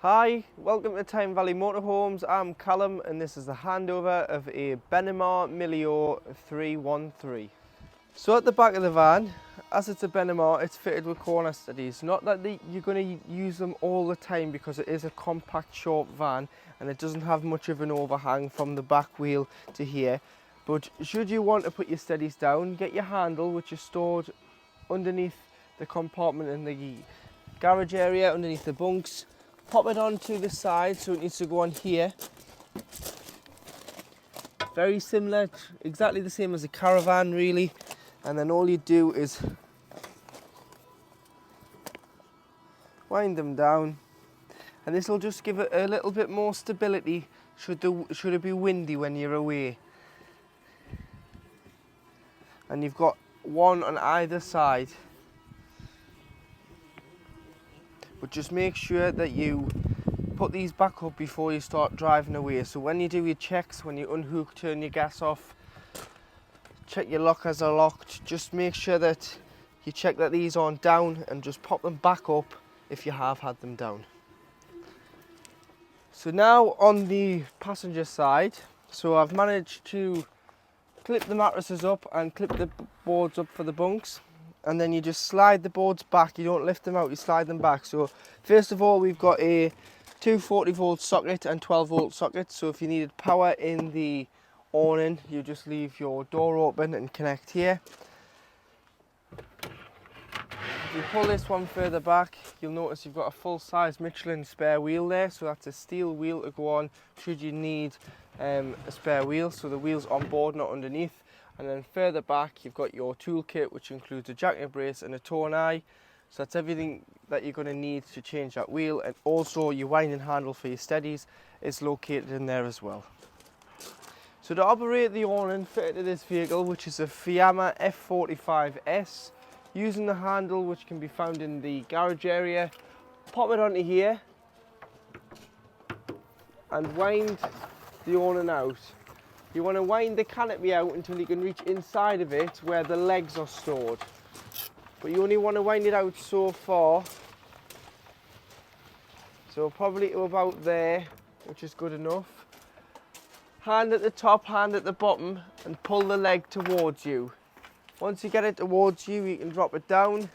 Hi, welcome to Tyne Valley Motorhomes. I'm Callum and this is the handover of a Benimar Mileo 313. So at the back of the van, as it's a Benimar, it's fitted with corner steadies. Not that you're going to use them all the time because it is a compact short van and it doesn't have much of an overhang from the back wheel to here. But should you want to put your steadies down, get your handle which is stored underneath the compartment in the garage area, underneath the bunks. Pop it onto the side, so it needs to go on here. Very similar, exactly the same as a caravan really. And then all you do is wind them down. And this will just give it a little bit more stability should it be windy when you're away. And you've got one on either side. But just make sure that you put these back up before you start driving away. So when you do your checks, when you unhook, turn your gas off, check your lockers are locked, just make sure that you check that these aren't down and just pop them back up if you have had them down. So now on the passenger side, so I've managed to clip the mattresses up and clip the boards up for the bunks. And then you just slide the boards back. You don't lift them out, you slide them back. So first of all, we've got a 240 volt socket and 12 volt socket. So if you needed power in the awning, you just leave your door open and connect here. If you pull this one further back, you'll notice you've got a full-size Michelin spare wheel there. So that's a steel wheel to go on should you need a spare wheel. So the wheel's on board, not underneath. And then further back, you've got your toolkit, which includes a jacking brace and a toe and eye. So that's everything that you're going to need to change that wheel. And also your winding handle for your steadies is located in there as well. So to operate the awning fitted to this vehicle, which is a Fiamma F45S, using the handle which can be found in the garage area, pop it onto here and wind the awning out. You want to wind the canopy out until you can reach inside of it where the legs are stored. But you only want to wind it out so far. So probably to about there, which is good enough. Hand at the top, hand at the bottom, and pull the leg towards you. Once you get it towards you, you can drop it down.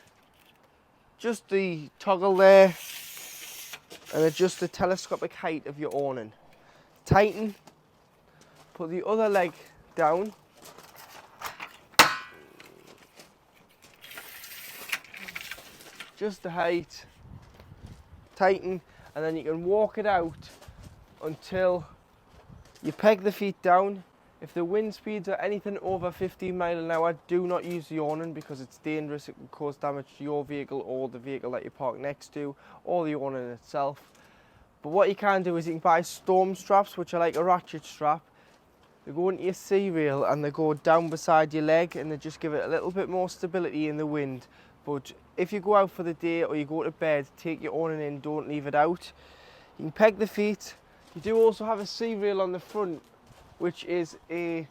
Just the toggle there, and adjust the telescopic height of your awning. Tighten. Put the other leg down. Just the height. Tighten, and then you can walk it out until you peg the feet down. If the wind speeds are anything over 15 miles an hour, do not use the awning because it's dangerous. It can cause damage to your vehicle or the vehicle that you park next to, or the awning itself. But what you can do is you can buy storm straps, which are like a ratchet strap. They go into your C-rail and they go down beside your leg and they just give it a little bit more stability in the wind. But if you go out for the day or you go to bed, take your awning in, don't leave it out. You can peg the feet. You do also have a C-rail on the front, which is a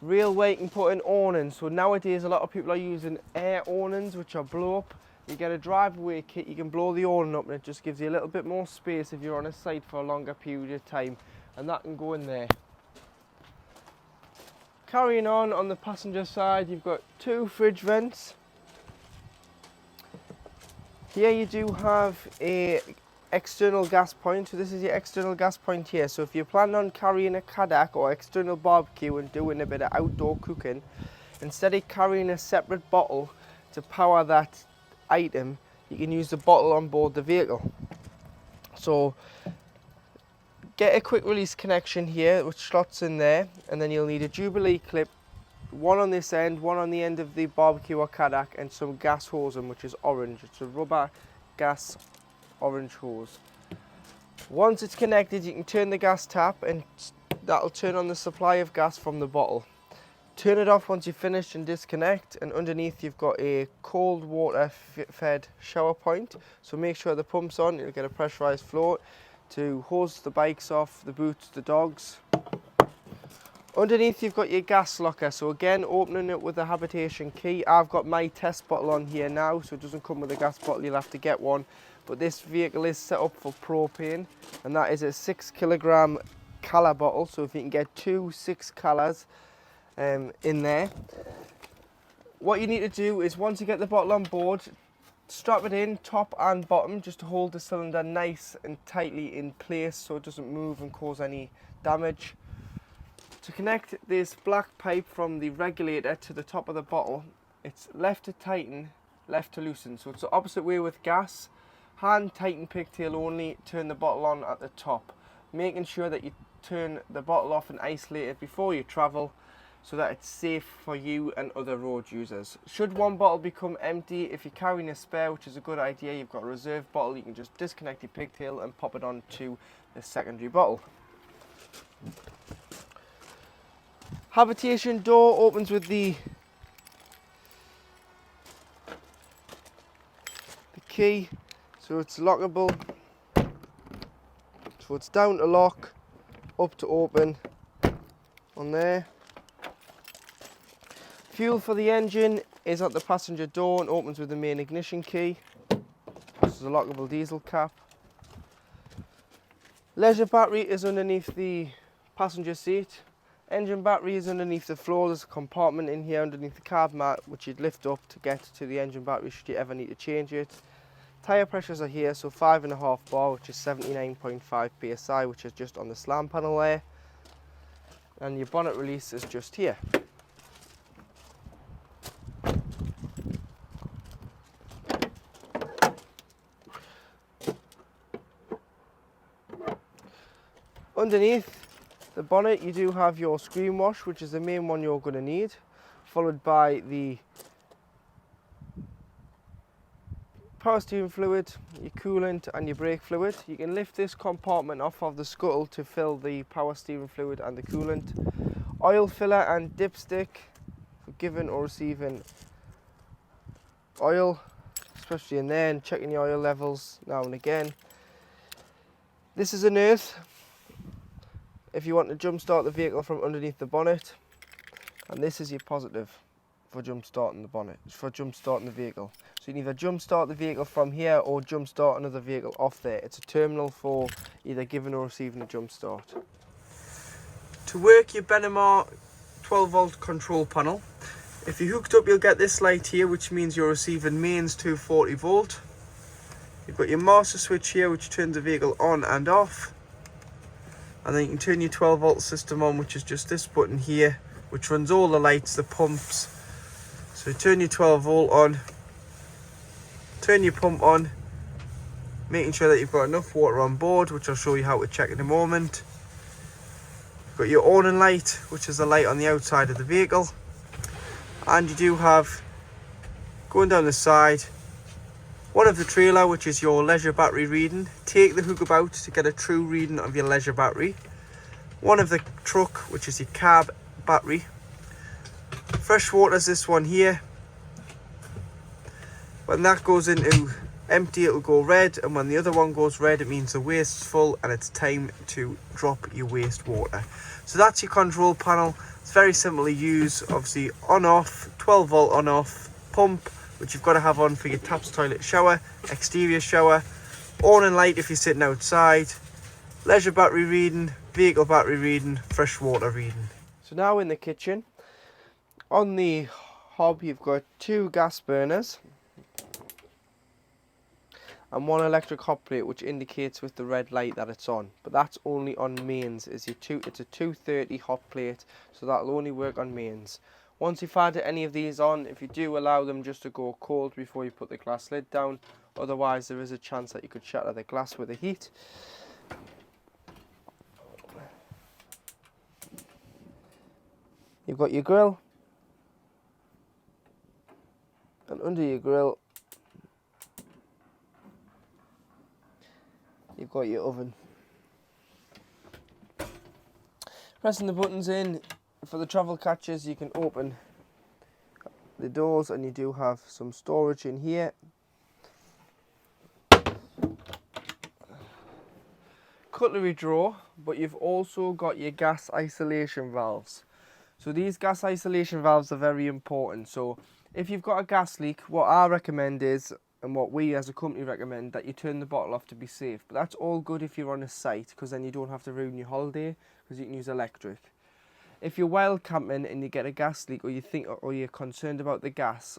rail where you can put an awning. So nowadays a lot of people are using air awnings, which are blow up. You get a drive-away kit, you can blow the awning up and it just gives you a little bit more space if you're on a site for a longer period of time. And that can go in there. Carrying on the passenger side, you've got two fridge vents. Here you do have a external gas point. So this is your external gas point here. So if you're planning on carrying a Kadak or external barbecue and doing a bit of outdoor cooking, instead of carrying a separate bottle to power that item, you can use the bottle on board the vehicle. So get a quick release connection here which slots in there, and then you'll need a Jubilee clip, one on this end, one on the end of the barbecue or Kadak, and some gas hosing, which is orange. It's a rubber gas orange hose. Once it's connected, you can turn the gas tap and that'll turn on the supply of gas from the bottle. Turn it off once you've finished and disconnect, and underneath you've got a cold water fed shower point. So make sure the pump's on, you'll get a pressurized flow to hose the bikes off, the boots, the dogs. Underneath you've got your gas locker, so again opening it with a habitation key. I've got my test bottle on here now, so it doesn't come with a gas bottle, you'll have to get one. but this vehicle is set up for propane, and that is a 6 kilogram colour bottle. So if you can get 2 6 colours in there, what you need to do is, once you get the bottle on board, strap it in top and bottom just to hold the cylinder nice and tightly in place so it doesn't move and cause any damage. To connect this black pipe from the regulator to the top of the bottle, it's left to tighten, left to loosen. So it's the opposite way with gas. Hand tighten pigtail only, turn the bottle on at the top, making sure that you turn the bottle off and isolate it before you travel, so that it's safe for you and other road users. Should one bottle become empty, if you're carrying a spare, which is a good idea, you've got a reserve bottle, you can just disconnect your pigtail and pop it onto the secondary bottle. Habitation door opens with the key, so it's lockable. So it's down to lock, up to open on there. Fuel for the engine is at the passenger door and opens with the main ignition key. This is a lockable diesel cap. Leisure battery is underneath the passenger seat. Engine battery is underneath the floor. There's a compartment in here underneath the carb mat which you'd lift up to get to the engine battery should you ever need to change it. Tyre pressures are here, so 5.5 bar, which is 79.5 psi, which is just on the slam panel there. And your bonnet release is just here. Underneath the bonnet you do have your screen wash, which is the main one you're going to need, followed by the power steering fluid, your coolant and your brake fluid. You can lift this compartment off of the scuttle to fill the power steering fluid and the coolant. Oil filler and dipstick for giving or receiving oil, especially in there, and checking the oil levels now and again. This is an earth if you want to jump start the vehicle from underneath the bonnet, and this is your positive for jump starting the bonnet, for jump starting the vehicle. So you can either jump start the vehicle from here or jump start another vehicle off there. It's a terminal for either giving or receiving a jump start. To work your Benimar 12 volt control panel, if you're hooked up you'll get this light here, which means you're receiving mains 240 volt. You've got your master switch here which turns the vehicle on and off. And then you can turn your 12 volt system on, which is just this button here, which runs all the lights, the pumps. So turn your 12 volt on, turn your pump on, making sure that you've got enough water on board, which I'll show you how to check in a moment. You've got your awning light, which is the light on the outside of the vehicle. And you do have, going down the side, one of the trailer, which is your leisure battery reading. Take the hook out to get a true reading of your leisure battery. One of the truck, which is your carb battery. Fresh water is this one here. When that goes into empty, it'll go red, and when the other one goes red, it means the waste's full and it's time to drop your wastewater. So that's your control panel. It's very simple to use. Obviously on off, 12 volt on off, pump, which you've got to have on for your taps, toilet, shower, exterior shower, awning light if you're sitting outside, leisure battery reading, vehicle battery reading, fresh water reading. So now in the kitchen, on the hob you've got 2 gas burners and 1 electric hot plate, which indicates with the red light that it's on, but that's only on mains. It's a 230 hot plate, so that'll only work on mains. Once you've had any of these on, if you do allow them just to go cold before you put the glass lid down, otherwise there is a chance that you could shatter the glass with the heat. You've got your grill, and under your grill you've got your oven. Pressing the buttons in for the travel catches, you can open the doors and you do have some storage in here. Cutlery drawer, but you've also got your gas isolation valves. So these gas isolation valves are very important. So if you've got a gas leak, what I recommend is and what we as a company recommend, that you turn the bottle off to be safe. But that's all good if you're on a site, because then you don't have to ruin your holiday, because you can use electric. If you're wild camping and you get a gas leak, or you're concerned about the gas,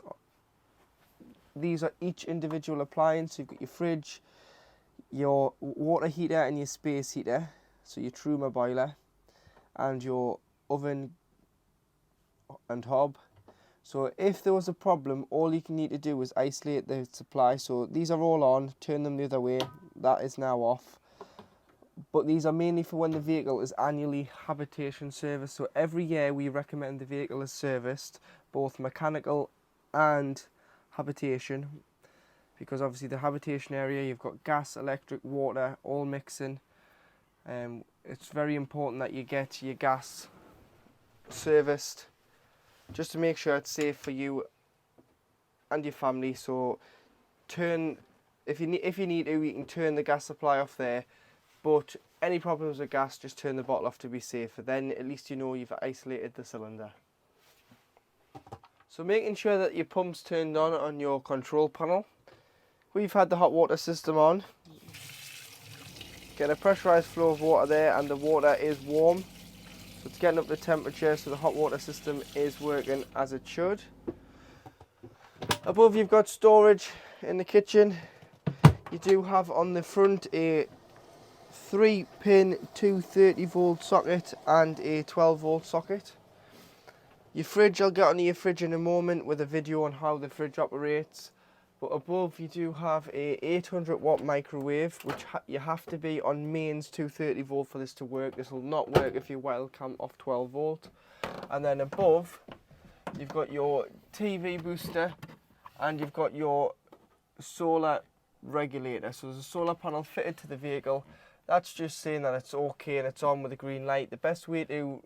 these are each individual appliance. You've got your fridge, your water heater and your space heater, so your Truma boiler, and your oven and hob. So if there was a problem, all you need to do is isolate the supply. So these are all on, turn them the other way, that is now off. But these are mainly for when the vehicle is annually habitation serviced. So every year we recommend the vehicle is serviced, both mechanical and habitation, because obviously the habitation area, you've got gas, electric, water, all mixing. It's very important that you get your gas serviced, just to make sure it's safe for you and your family. So if you need to, you can turn the gas supply off there. But any problems with gas, just turn the bottle off to be safer. Then at least you know you've isolated the cylinder. So making sure that your pump's turned on your control panel. We've had the hot water system on. Get a pressurised flow of water there, and the water is warm. So it's getting up to temperature, so the hot water system is working as it should. Above, you've got storage in the kitchen. You do have on the front a 3-pin 230-volt socket and a 12-volt socket. Your fridge, I'll get onto your fridge in a moment with a video on how the fridge operates. But above, you do have a 800-watt microwave, which you have to be on mains 230-volt for this to work. This will not work if you wild camp off 12-volt. And then above, you've got your TV booster, and you've got your solar regulator. So there's a solar panel fitted to the vehicle. That's just saying that it's okay and it's on with a green light. The best way to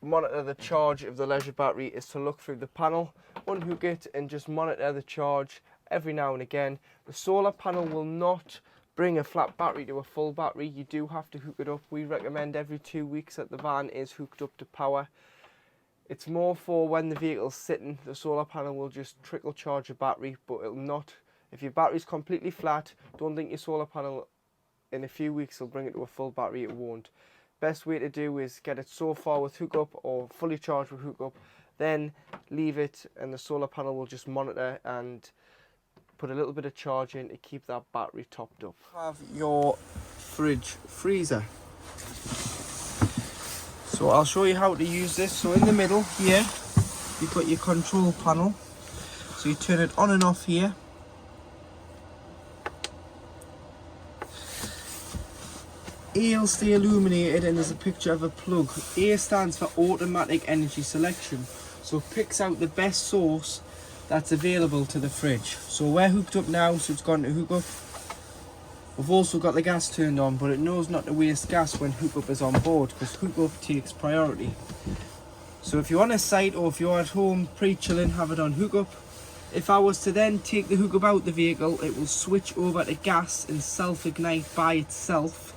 monitor the charge of the leisure battery is to look through the panel, unhook it and just monitor the charge every now and again. The solar panel will not bring a flat battery to a full battery. You do have to hook it up. We recommend every 2 weeks that the van is hooked up to power. It's more for when the vehicle's sitting. The solar panel will just trickle charge a battery, but it'll not. If your battery's completely flat, don't think your solar panel in a few weeks will bring it to a full battery. It won't. Best way to do is get it so far with hookup or fully charged with hookup, then leave it, and the solar panel will just monitor and put a little bit of charge in to keep that battery topped up. Have your fridge freezer. So I'll show you how to use this. So in the middle here, you've got your control panel. So you turn it on and off here. A will stay illuminated, and there's a picture of a plug. A stands for automatic energy selection, so it picks out the best source that's available to the fridge. So we're hooked up now, so it's gone to hook up. We've also got the gas turned on, but it knows not to waste gas when hookup is on board, because hookup takes priority. So if you're on a site or if you're at home pre-chilling, have it on hookup. If I was to then take the hookup out the vehicle, it will switch over to gas and self-ignite by itself.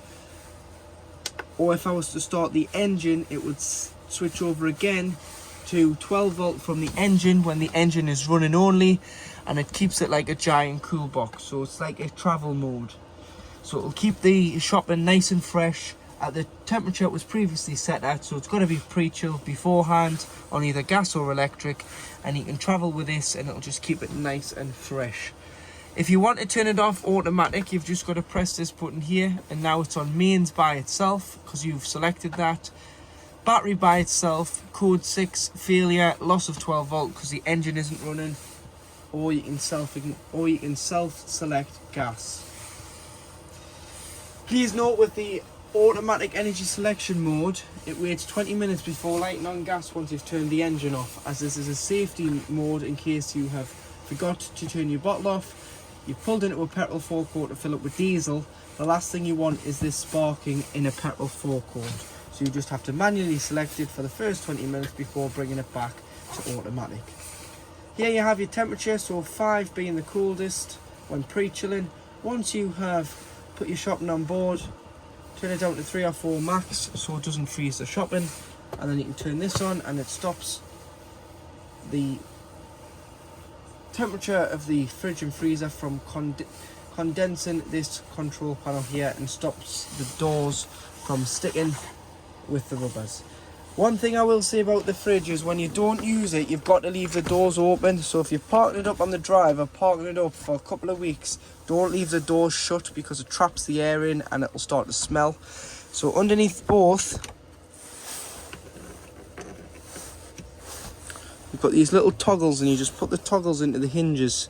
Or if I was to start the engine, it would switch over again to 12-volt from the engine when the engine is running only, and it keeps it like a giant cool box. So it's like a travel mode. So it'll keep the shopping nice and fresh at the temperature it was previously set at. So it's got to be pre-chilled beforehand on either gas or electric, and you can travel with this and it'll just keep it nice and fresh. If you want to turn it off automatic, you've just got to press this button here, and now it's on mains by itself because you've selected that. Battery by itself, code 6, failure, loss of 12-volt because the engine isn't running, or you can self-select gas. Please note, with the automatic energy selection mode, it waits 20 minutes before lighting on gas once you've turned the engine off, as this is a safety mode in case you have forgot to turn your bottle off. You've pulled into a petrol forecourt to fill up with diesel. The last thing you want is this sparking in a petrol forecourt. So you just have to manually select it for the first 20 minutes before bringing it back to automatic. Here you have your temperature, so 5 being the coldest when pre-chilling. Once you have put your shopping on board, turn it down to 3 or 4 max so it doesn't freeze the shopping, and then you can turn this on and it stops the temperature of the fridge and freezer from condensing this control panel here and stops the doors from sticking with the rubbers. One thing I will say about the fridge is when you don't use it, you've got to leave the doors open. So if you're parking it up on the drive or parking it up for a couple of weeks, don't leave the doors shut because it traps the air in and it will start to smell. So underneath both, you've got these little toggles and you just put the toggles into the hinges.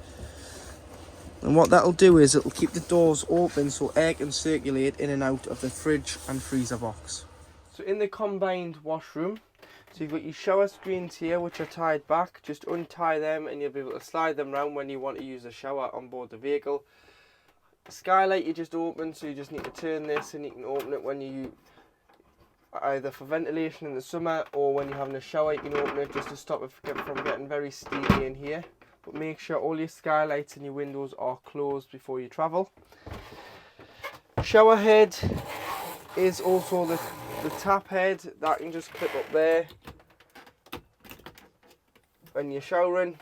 And what that'll do is it'll keep the doors open so air can circulate in and out of the fridge and freezer box. So in the combined washroom, so you've got your shower screens here which are tied back. Just untie them and you'll be able to slide them around when you want to use a shower on board the vehicle. The skylight you just open, so you just need to turn this and you can open it when you either for ventilation in the summer or when you're having a shower. You can open it just to stop it from getting very steamy in here. But make sure all your skylights and your windows are closed before you travel. Shower head is also the tap head that can just clip up there when you're showering.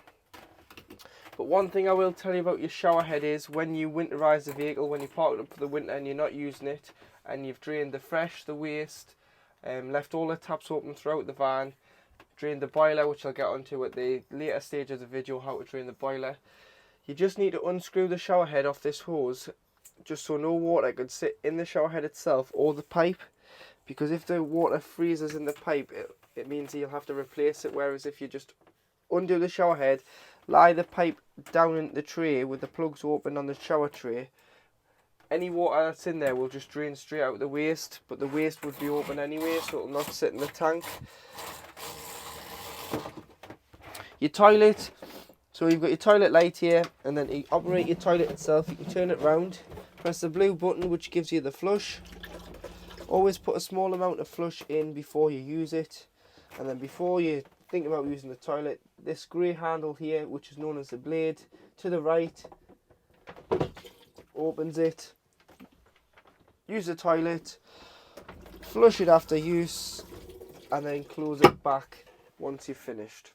But one thing I will tell you about your shower head is when you winterize the vehicle, when you park it up for the winter and you're not using it, and you've drained the fresh, the waste, left all the taps open throughout the van, drained the boiler, which I'll get onto at the later stage of the video, how to drain the boiler. You just need to unscrew the shower head off this hose, just so no water could sit in the shower head itself or the pipe, because if the water freezes in the pipe, it means you'll have to replace it, whereas if you just undo the shower head, lie the pipe down in the tray with the plugs open on the shower tray, any water that's in there will just drain straight out the waste, but the waste would be open anyway, so it'll not sit in the tank. Your toilet, so you've got your toilet light here, and then to operate your toilet itself, you can turn it round, press the blue button which gives you the flush. Always put a small amount of flush in before you use it, and then before you think about using the toilet, this grey handle here, which is known as the blade, to the right, opens it. Use the toilet, flush it after use, and then close it back once you've finished.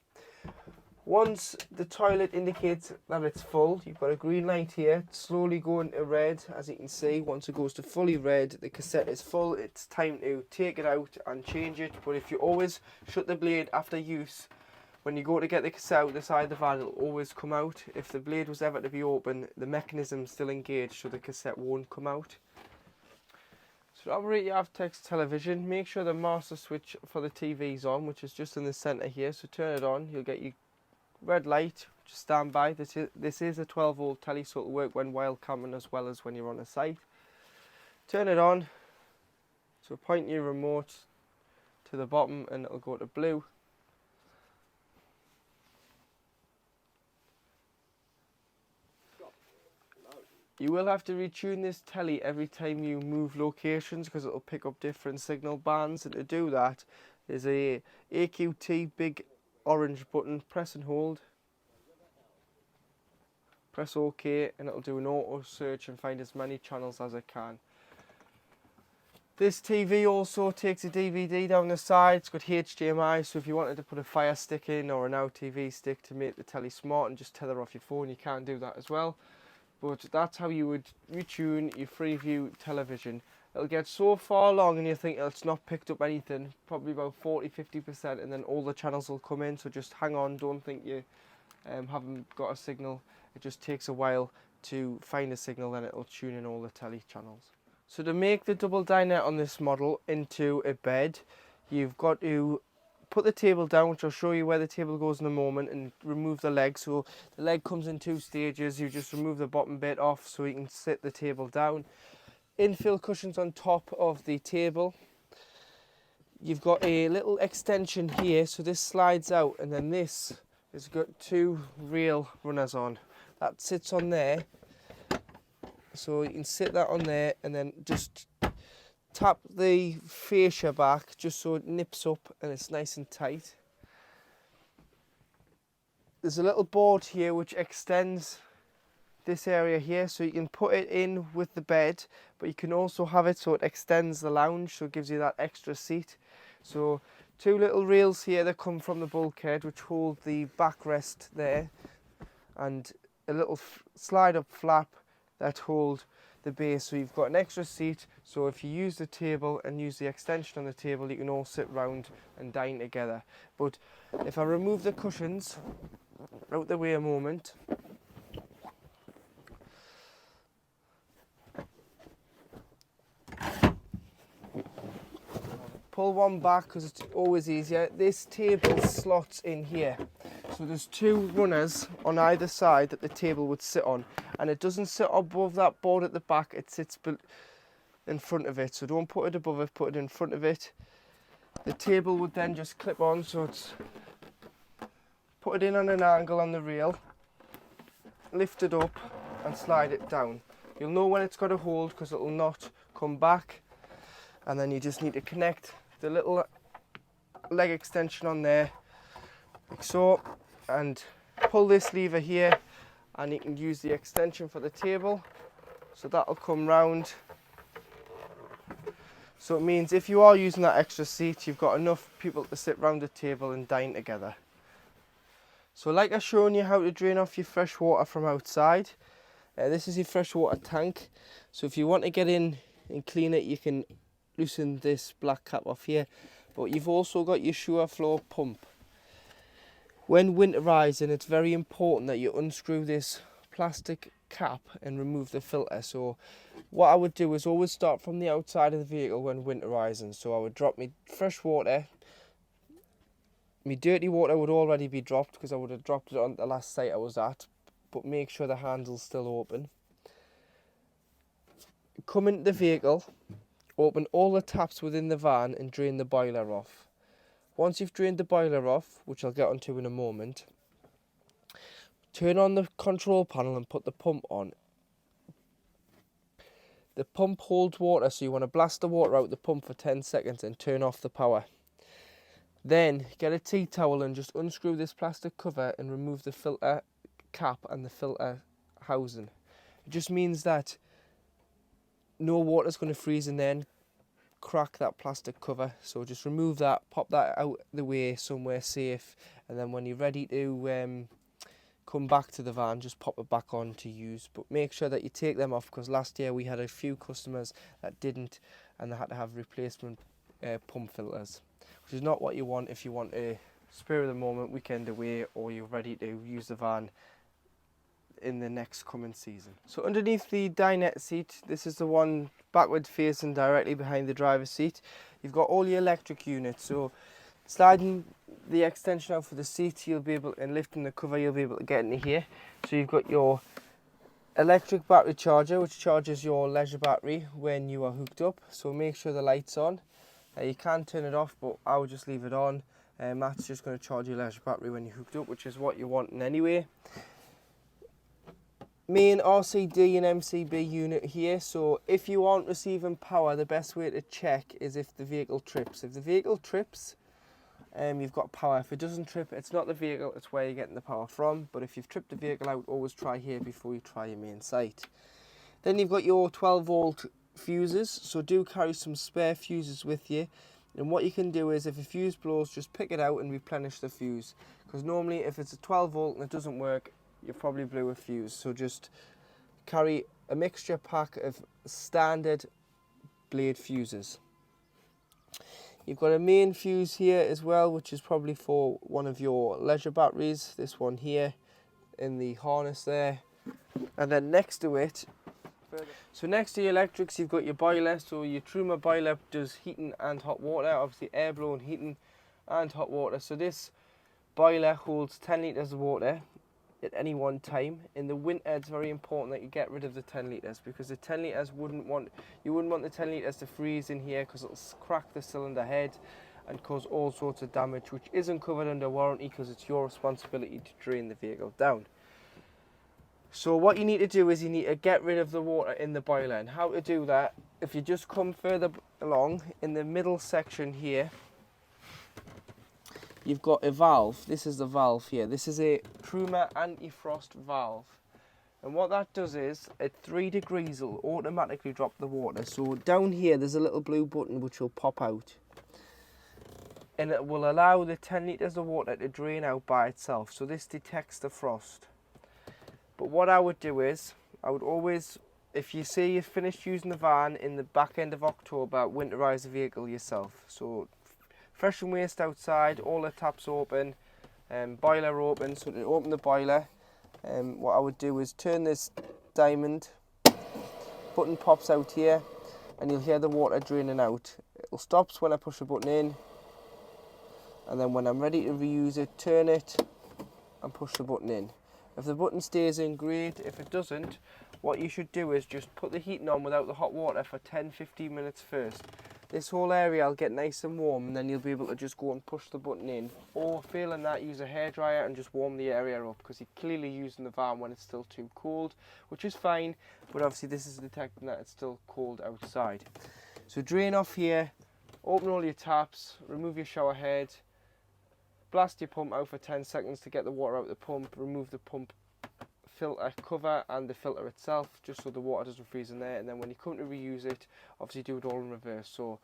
Once the toilet indicates that it's full, you've got a green light here, slowly going to red, as you can see. Once it goes to fully red, the cassette is full, it's time to take it out and change it. But if you always shut the blade after use, when you go to get the cassette out the side of the van, it'll always come out. If the blade was ever to be open, the mechanism's still engaged, so the cassette won't come out. So to operate your Avtex television, make sure the master switch for the TV is on, which is just in the centre here. So turn it on, you'll get your red light, just stand by. This is a 12 volt telly, so it'll work when wild camming as well as when you're on a site. Turn it on, so point your remote to the bottom and it'll go to blue. You will have to retune this telly every time you move locations because it'll pick up different signal bands, and to do that there's a AQT big orange button, press and hold, press OK, and it'll do an auto search and find as many channels as it can. This TV also takes a DVD down the side. It's got HDMI, so if you wanted to put a Fire Stick in or an Now TV stick to make the telly smart and just tether off your phone, you can do that as well. But that's how you would retune your Freeview television. It'll get so far along and you think it's not picked up anything, probably about 40-50%, and then all the channels will come in, so just hang on, don't think you haven't got a signal. It just takes a while to find a signal, then it'll tune in all the telly channels. So to make the double dinette on this model into a bed, you've got to put the table down, which I'll show you where the table goes in a moment, and remove the leg. So the leg comes in two stages. You just remove the bottom bit off so you can sit the table down. Infill cushions on top of the table. You've got a little extension here, so this slides out, and then this has got two rail runners on. That sits on there, so you can sit that on there and then just tap the fascia back just so it nips up and it's nice and tight. There's a little board here which extends this area here, so you can put it in with the bed, but you can also have it so it extends the lounge, so it gives you that extra seat. So two little rails here that come from the bulkhead which hold the backrest there, and a little slide up flap that hold the base, so you've got an extra seat, so if you use the table and use the extension on the table, you can all sit round and dine together. But if I remove the cushions out the way a moment, pull one back because it's always easier. This table slots in here, so there's two runners on either side that the table would sit on, and it doesn't sit above that board at the back, it sits in front of it. So don't put it above it, put it in front of it. The table would then just clip on, so it's put it in on an angle on the rail, lift it up and slide it down. You'll know when it's got a hold because it will not come back, and then you just need to connect the little leg extension on there like so, and pull this lever here, and you can use the extension for the table, so that'll come round. So it means if you are using that extra seat, you've got enough people to sit round the table and dine together. So like I've shown you how to drain off your fresh water from outside, this is your freshwater tank. So if you want to get in and clean it, you can loosen this black cap off here, but you've also got your Sure Flow pump. When winterizing, it's very important that you unscrew this plastic cap and remove the filter. So what I would do is always start from the outside of the vehicle when winterizing. So I would drop my fresh water, my dirty water would already be dropped because I would have dropped it on the last site I was at, but make sure the handle's still open. Come into the vehicle, open all the taps within the van and drain the boiler off. Once you've drained the boiler off, which I'll get onto in a moment, turn on the control panel and put the pump on. The pump holds water, so you want to blast the water out the pump for 10 seconds and turn off the power. Then get a tea towel and just unscrew this plastic cover and remove the filter cap and the filter housing. It just means that no water's going to freeze and then crack that plastic cover. So just remove that, pop that out the way somewhere safe, and then when you're ready to come back to the van, just pop it back on to use. But make sure that you take them off, because last year we had a few customers that didn't, and they had to have replacement pump filters, which is not what you want if you want a spur of the moment weekend away, or you're ready to use the van in the next coming season. So underneath the dinette seat, this is the one backward facing directly behind the driver's seat, you've got all your electric units. So sliding the extension out for the seat, you'll be able, and lifting the cover, you'll be able to get into here. So you've got your electric battery charger, which charges your leisure battery when you are hooked up. So make sure the light's on. You can turn it off, but I would just leave it on. That's just going to charge your leisure battery when you're hooked up, which is what you're wanting anyway. Main RCD and MCB unit here. So if you aren't receiving power, the best way to check is if the vehicle trips. If the vehicle trips, you've got power. If it doesn't trip, it's not the vehicle, it's where you're getting the power from. But if you've tripped the vehicle out, always try here before you try your main site. Then you've got your 12 volt fuses, so do carry some spare fuses with you. And what you can do is, if a fuse blows, just pick it out and replenish the fuse, because normally if it's a 12 volt and it doesn't work, you probably blew a fuse. So just carry a mixture pack of standard blade fuses. You've got a main fuse here as well, which is probably for one of your leisure batteries, this one here in the harness there. And then next to it, so next to your electrics, you've got your boiler. So your Truma boiler does heating and hot water, obviously air blown heating and hot water. So this boiler holds 10 litres of water at any one time. In the winter, it's very important that you get rid of the 10 litres, because the 10 litres you wouldn't want the 10 litres to freeze in here, because it'll crack the cylinder head and cause all sorts of damage, which isn't covered under warranty, because it's your responsibility to drain the vehicle down. So what you need to do is you need to get rid of the water in the boiler. And how to do that, if you just come further along in the middle section here, you've got a valve. This is the valve here. This is a Truma anti-frost valve. And what that does is, at 3 degrees, it'll automatically drop the water. So down here, there's a little blue button which will pop out. And it will allow the 10 litres of water to drain out by itself. So this detects the frost. But what I would do is, I would always, if you say you've finished using the van in the back end of October, winterise the vehicle yourself. So fresh and waste outside, all the taps open, boiler open. So to open the boiler, what I would do is turn this diamond, button pops out here, and you'll hear the water draining out. It'll stop when I push the button in, and then when I'm ready to reuse it, turn it and push the button in. If the button stays in, great. If it doesn't, what you should do is just put the heating on without the hot water for 10-15 minutes first. This whole area will get nice and warm, and then you'll be able to just go and push the button in. Or failing that, use a hairdryer and just warm the area up, because you're clearly using the van when it's still too cold, which is fine, but obviously this is detecting that it's still cold outside. So drain off here, open all your taps, remove your shower head, blast your pump out for 10 seconds to get the water out of the pump, remove the pump filter cover and the filter itself, just so the water doesn't freeze in there, and then when you come to reuse it, obviously do it all in reverse. So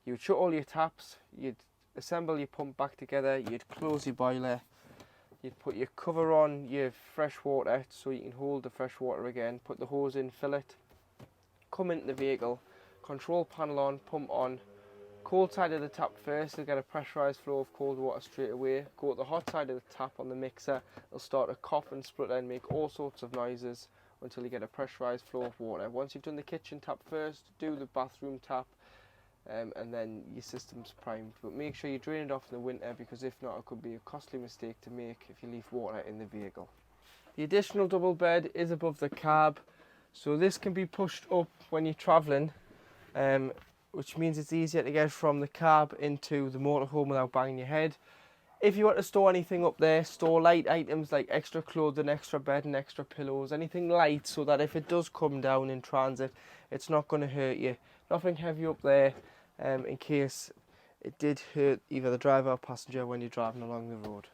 you would shut all your taps, you'd assemble your pump back together, you'd close your boiler, you'd put your cover on your fresh water so you can hold the fresh water again, put the hose in, fill it, come into the vehicle, control panel on, pump on, cold side of the tap first, you'll get a pressurised flow of cold water straight away. Go to the hot side of the tap on the mixer, it'll start to cough and splutter and make all sorts of noises until you get a pressurised flow of water. Once you've done the kitchen tap first, do the bathroom tap, and then your system's primed. But make sure you drain it off in the winter, because if not, it could be a costly mistake to make if you leave water in the vehicle. The additional double bed is above the cab, so this can be pushed up when you're travelling, which means it's easier to get from the cab into the motorhome without banging your head. If you want to store anything up there, store light items like extra clothing, extra bed and extra pillows, anything light, so that if it does come down in transit, it's not going to hurt you. Nothing heavy up there, in case it did hurt either the driver or passenger when you're driving along the road.